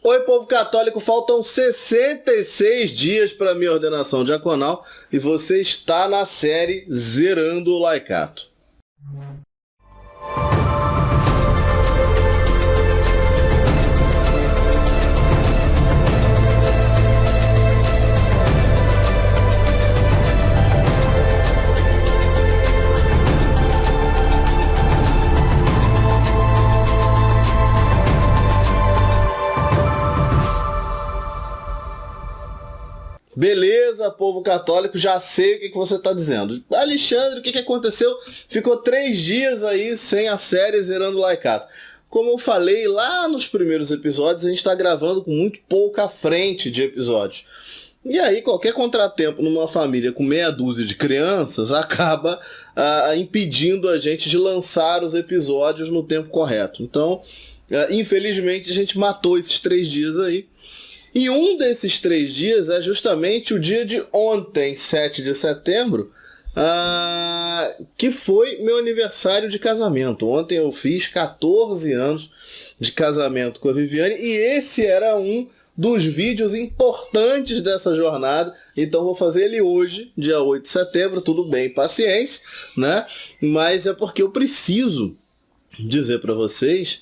Oi, povo católico, faltam 66 dias para minha ordenação diaconal e você está na série Zerando o Laicato. Beleza, povo católico, já sei o que você está dizendo. Alexandre, o que aconteceu? Ficou 3 dias aí sem a série Zerando o Laicato. Como eu falei lá nos primeiros episódios, a gente está gravando com muito pouca frente de episódios. E aí, qualquer contratempo numa família com meia dúzia de crianças acaba impedindo a gente de lançar os episódios no tempo correto. Então, infelizmente, a gente matou esses 3 dias aí. E um desses 3 dias é justamente o dia de ontem, 7 de setembro, que foi meu aniversário de casamento. Ontem eu fiz 14 anos de casamento com a Viviane e esse era um dos vídeos importantes dessa jornada. Então vou fazer ele hoje, dia 8 de setembro, tudo bem, paciência, né? Mas é porque eu preciso dizer para vocês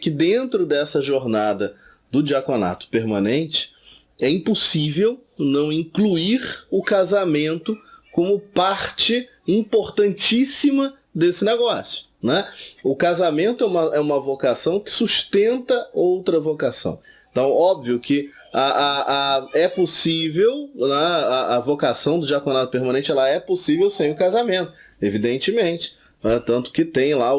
que dentro dessa jornada do diaconato permanente, é impossível não incluir o casamento como parte importantíssima desse negócio, né? O casamento é uma vocação que sustenta outra vocação. Então, óbvio que é possível, né, a vocação do diaconato permanente ela é possível sem o casamento, evidentemente. Né? Tanto que tem lá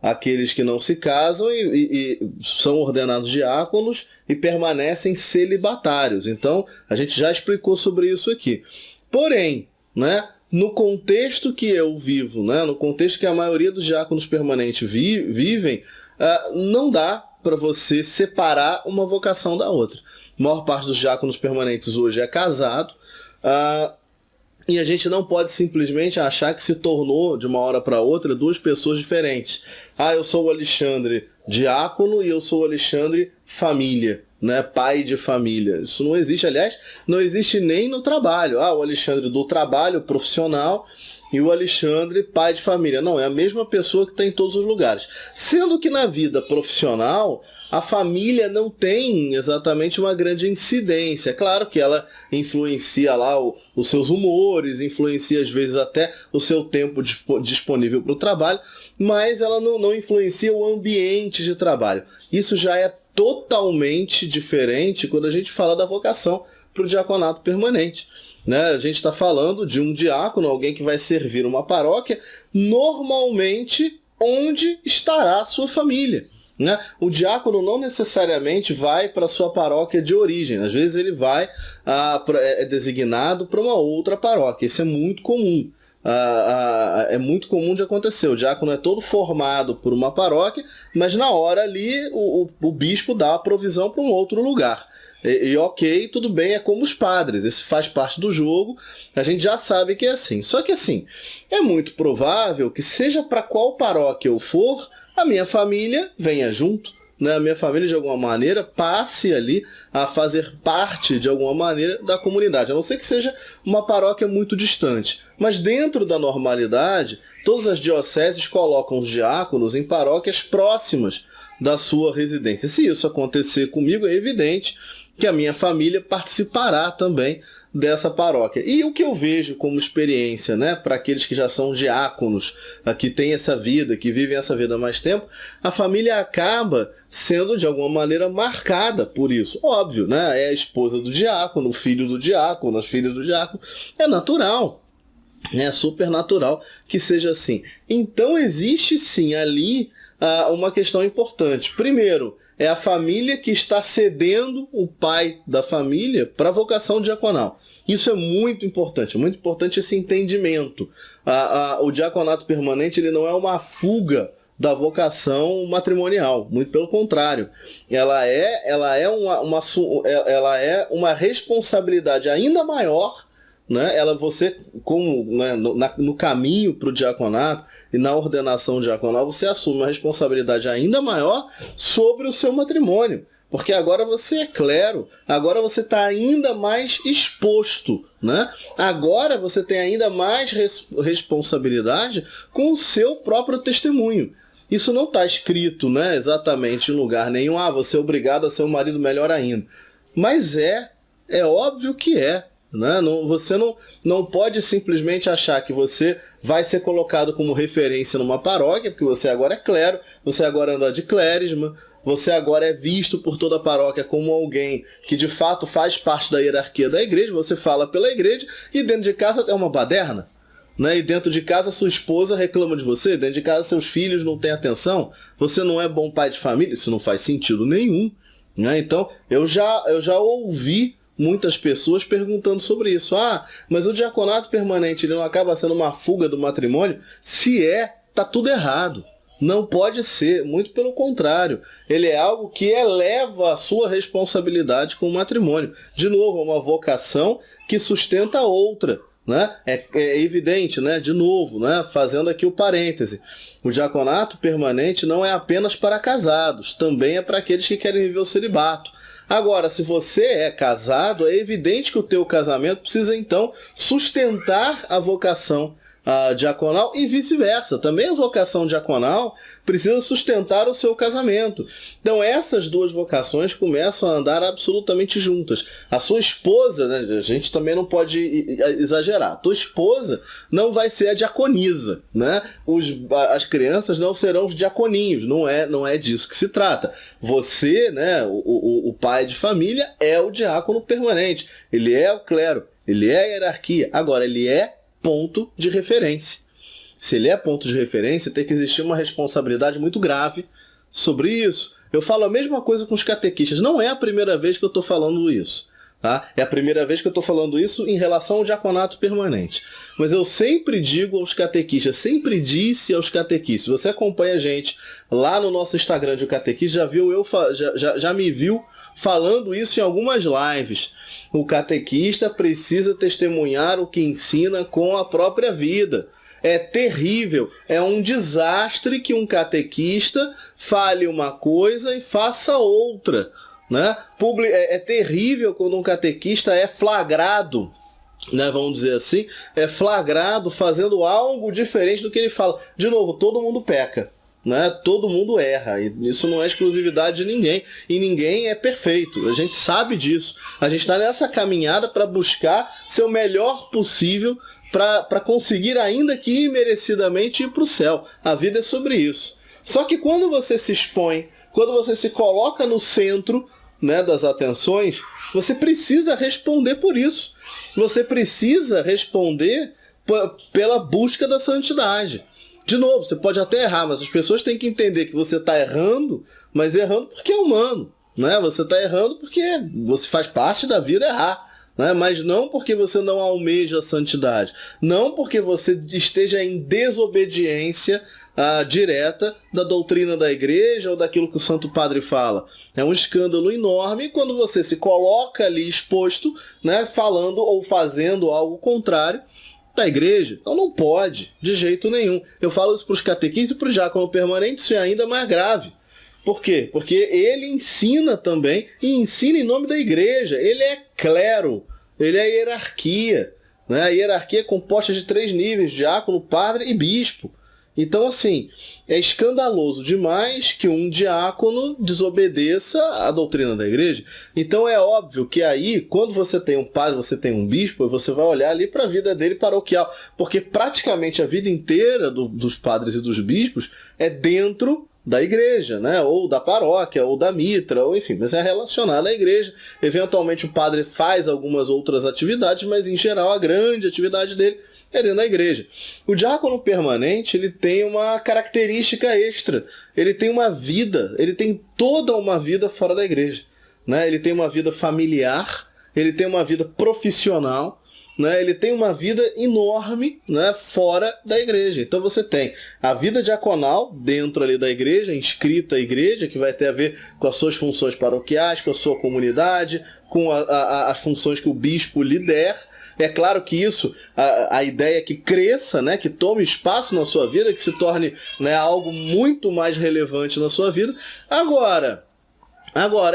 aqueles que não se casam e são ordenados diáconos e permanecem celibatários. Então, a gente já explicou sobre isso aqui. Porém, né, no contexto que eu vivo, né, no contexto que a maioria dos diáconos permanentes vivem, não dá para você separar uma vocação da outra. A maior parte dos diáconos permanentes hoje é casado, e a gente não pode simplesmente achar que se tornou, de uma hora para outra, 2 pessoas diferentes. Eu sou o Alexandre diácono e eu sou o Alexandre família, né? Pai de família. Isso não existe, aliás, não existe nem no trabalho. O Alexandre do trabalho profissional e o Alexandre pai de família. Não, é a mesma pessoa que está em todos os lugares. Sendo que na vida profissional, a família não tem exatamente uma grande incidência. É claro que ela influencia lá os seus humores, influencia às vezes até o seu tempo disponível para o trabalho, mas ela não influencia o ambiente de trabalho. Isso já é totalmente diferente quando a gente fala da vocação para o diaconato permanente. Né? A gente está falando de um diácono, alguém que vai servir uma paróquia, normalmente onde estará a sua família. Né? O diácono não necessariamente vai para a sua paróquia de origem, às vezes ele vai, é designado para uma outra paróquia, isso é muito comum. É muito comum de acontecer. O diácono é todo formado por uma paróquia, mas na hora ali o bispo dá a provisão para um outro lugar. E ok, tudo bem, é como os padres, isso faz parte do jogo, a gente já sabe que é assim. Só que assim, é muito provável que seja para qual paróquia eu for, a minha família venha junto, né? A minha família de alguma maneira passe ali a fazer parte de alguma maneira da comunidade, a não ser que seja uma paróquia muito distante. Mas dentro da normalidade, todas as dioceses colocam os diáconos em paróquias próximas da sua residência. Se isso acontecer comigo, é evidente que a minha família participará também dessa paróquia. E o que eu vejo como experiência, né, para aqueles que já são diáconos, que têm essa vida, que vivem essa vida há mais tempo, a família acaba sendo de alguma maneira marcada por isso. Óbvio, né? É a esposa do diácono, o filho do diácono, as filhas do diácono. É natural, é super natural que seja assim. Então existe sim ali uma questão importante. Primeiro, é a família que está cedendo o pai da família para a vocação diaconal. Isso é muito importante esse entendimento. O diaconato permanente ele não é uma fuga da vocação matrimonial, muito pelo contrário. Ela é uma responsabilidade ainda maior né, você né, no caminho para o diaconato e na ordenação diaconal, você assume uma responsabilidade ainda maior sobre o seu matrimônio. Porque agora você é clero, agora você está ainda mais exposto, né? Agora você tem ainda mais responsabilidade com o seu próprio testemunho. Isso não está escrito, né, exatamente em lugar nenhum. Você é obrigado a ser um marido melhor ainda. Mas é óbvio que é. Né? Você não pode simplesmente achar que você vai ser colocado como referência numa paróquia, porque você agora é clero, você agora anda de clérisma, você agora é visto por toda a paróquia como alguém que de fato faz parte da hierarquia da igreja, você fala pela igreja e dentro de casa é uma baderna. Né? E dentro de casa sua esposa reclama de você, dentro de casa seus filhos não têm atenção, você não é bom pai de família, isso não faz sentido nenhum. Né? Então eu já ouvi muitas pessoas perguntando sobre isso. Mas o diaconato permanente ele não acaba sendo uma fuga do matrimônio? Se tá tudo errado. Não pode ser, muito pelo contrário. Ele é algo que eleva a sua responsabilidade com o matrimônio. De novo, é uma vocação que sustenta a outra. Né? É evidente, né? De novo, né? Fazendo aqui o parêntese. O diaconato permanente não é apenas para casados, também é para aqueles que querem viver o celibato. Agora, se você é casado, é evidente que o teu casamento precisa, então, sustentar a vocação diaconal e vice-versa. Também a vocação diaconal precisa sustentar o seu casamento. Então, essas duas vocações começam a andar absolutamente juntas. A sua esposa, né, a gente também não pode exagerar, a tua esposa não vai ser a diaconisa, né? As crianças não serão os diaconinhos, não é disso que se trata. Você, né, o pai de família, é o diácono permanente, ele é o clero, ele é a hierarquia, agora ele é ponto de referência. Se ele é ponto de referência, tem que existir uma responsabilidade muito grave sobre isso. Eu falo a mesma coisa com os catequistas. Não é a primeira vez que eu estou falando isso. Tá? É a primeira vez que eu estou falando isso em relação ao diaconato permanente. Mas eu sempre digo aos catequistas, sempre disse aos catequistas, você acompanha a gente lá no nosso Instagram de catequista, já me viu falando isso em algumas lives. O catequista precisa testemunhar o que ensina com a própria vida. É terrível, é um desastre que um catequista fale uma coisa e faça outra. Né? É terrível quando um catequista é flagrado, né, vamos dizer assim, é flagrado fazendo algo diferente do que ele fala. De novo, todo mundo peca. Né? Todo mundo erra, e isso não é exclusividade de ninguém, e ninguém é perfeito, a gente sabe disso. A gente está nessa caminhada para buscar ser o melhor possível para conseguir, ainda que imerecidamente, ir para o céu. A vida é sobre isso. Só que quando você se expõe, quando você se coloca no centro, né, das atenções, você precisa responder por isso. Você precisa responder pela busca da santidade. De novo, você pode até errar, mas as pessoas têm que entender que você está errando, mas errando porque é humano. Né? Você está errando porque você faz parte da vida errar. Né? Mas não porque você não almeja a santidade. Não porque você esteja em desobediência direta da doutrina da igreja ou daquilo que o Santo Padre fala. É um escândalo enorme quando você se coloca ali exposto, né, falando ou fazendo algo contrário da igreja. Então não pode, de jeito nenhum. Eu falo isso para os catequistas e para o diácono permanente, isso é ainda mais grave. Por quê? Porque ele ensina também, e ensina em nome da igreja. Ele é clero, ele é hierarquia. Né? A hierarquia é composta de 3 níveis, diácono, padre e bispo. Então, assim, é escandaloso demais que um diácono desobedeça a doutrina da igreja. Então é óbvio que aí, quando você tem um padre, você tem um bispo, você vai olhar ali para a vida dele paroquial. Porque praticamente a vida inteira dos padres e dos bispos é dentro da igreja, né? Ou da paróquia, ou da mitra, ou enfim, mas é relacionado à igreja. Eventualmente o padre faz algumas outras atividades, mas em geral a grande atividade dele é dentro da igreja. O diácono permanente, ele tem uma característica extra. Ele tem uma vida, ele tem toda uma vida fora da igreja. Né? Ele tem uma vida familiar, ele tem uma vida profissional, né? Ele tem uma vida enorme, né, fora da igreja. Então você tem a vida diaconal dentro ali da igreja, inscrita à igreja, que vai ter a ver com as suas funções paroquiais, com a sua comunidade, com as funções que o bispo lhe der. É claro que isso, a ideia é que cresça, né, que tome espaço na sua vida, que se torne, né, algo muito mais relevante na sua vida. Agora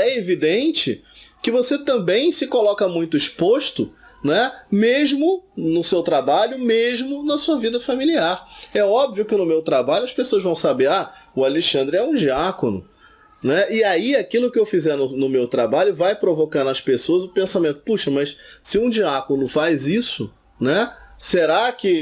é evidente que você também se coloca muito exposto, né, mesmo no seu trabalho, mesmo na sua vida familiar. É óbvio que no meu trabalho as pessoas vão saber, o Alexandre é um diácono. Né? E aí aquilo que eu fizer no meu trabalho vai provocar nas pessoas o pensamento, puxa, mas se um diácono faz isso, né?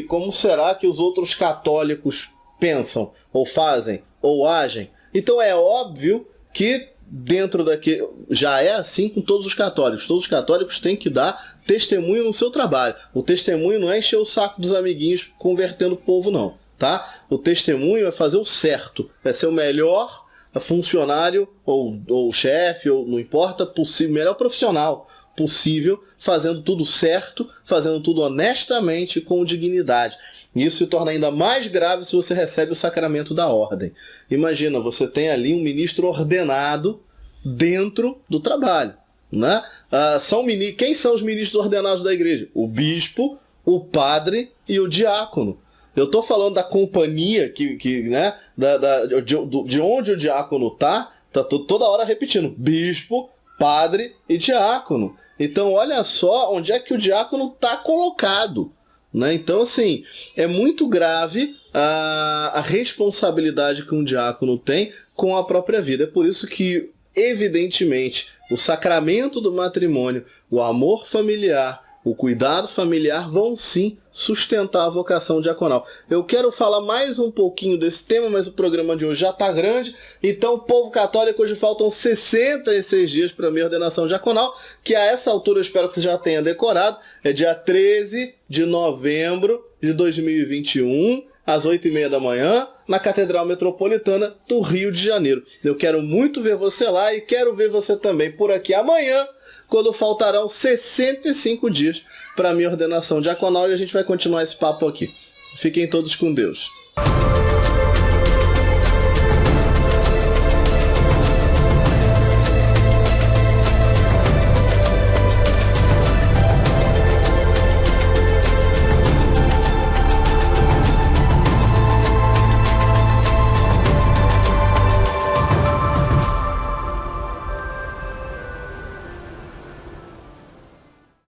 Como será que os outros católicos pensam, ou fazem, ou agem? Então é óbvio que dentro daqui já é assim com todos os católicos. Todos os católicos têm que dar testemunho no seu trabalho. O testemunho não é encher o saco dos amiguinhos convertendo o povo, não. Tá? O testemunho é fazer o certo, é ser o melhor funcionário ou chefe, ou não importa, melhor profissional possível, fazendo tudo certo, fazendo tudo honestamente, com dignidade. E isso se torna ainda mais grave se você recebe o sacramento da ordem. Imagina, você tem ali um ministro ordenado dentro do trabalho. Né? Quem são os ministros ordenados da igreja? O bispo, o padre e o diácono. Eu estou falando da companhia né, de onde o diácono tá toda hora repetindo, bispo, padre e diácono. Então olha só onde é que o diácono está colocado. Né? Então, assim, é muito grave a responsabilidade que um diácono tem com a própria vida. É por isso que, evidentemente, o sacramento do matrimônio, o amor familiar, o cuidado familiar vão sim sustentar a vocação diaconal. Eu quero falar mais um pouquinho desse tema, mas o programa de hoje já está grande. Então, povo católico, hoje faltam 66 dias para a minha ordenação diaconal, que a essa altura eu espero que você já tenha decorado. É dia 13 de novembro de 2021, às 8h30 da manhã, na Catedral Metropolitana do Rio de Janeiro. Eu quero muito ver você lá e quero ver você também por aqui amanhã, quando faltarão 65 dias para a minha ordenação diaconal, e a gente vai continuar esse papo aqui. Fiquem todos com Deus.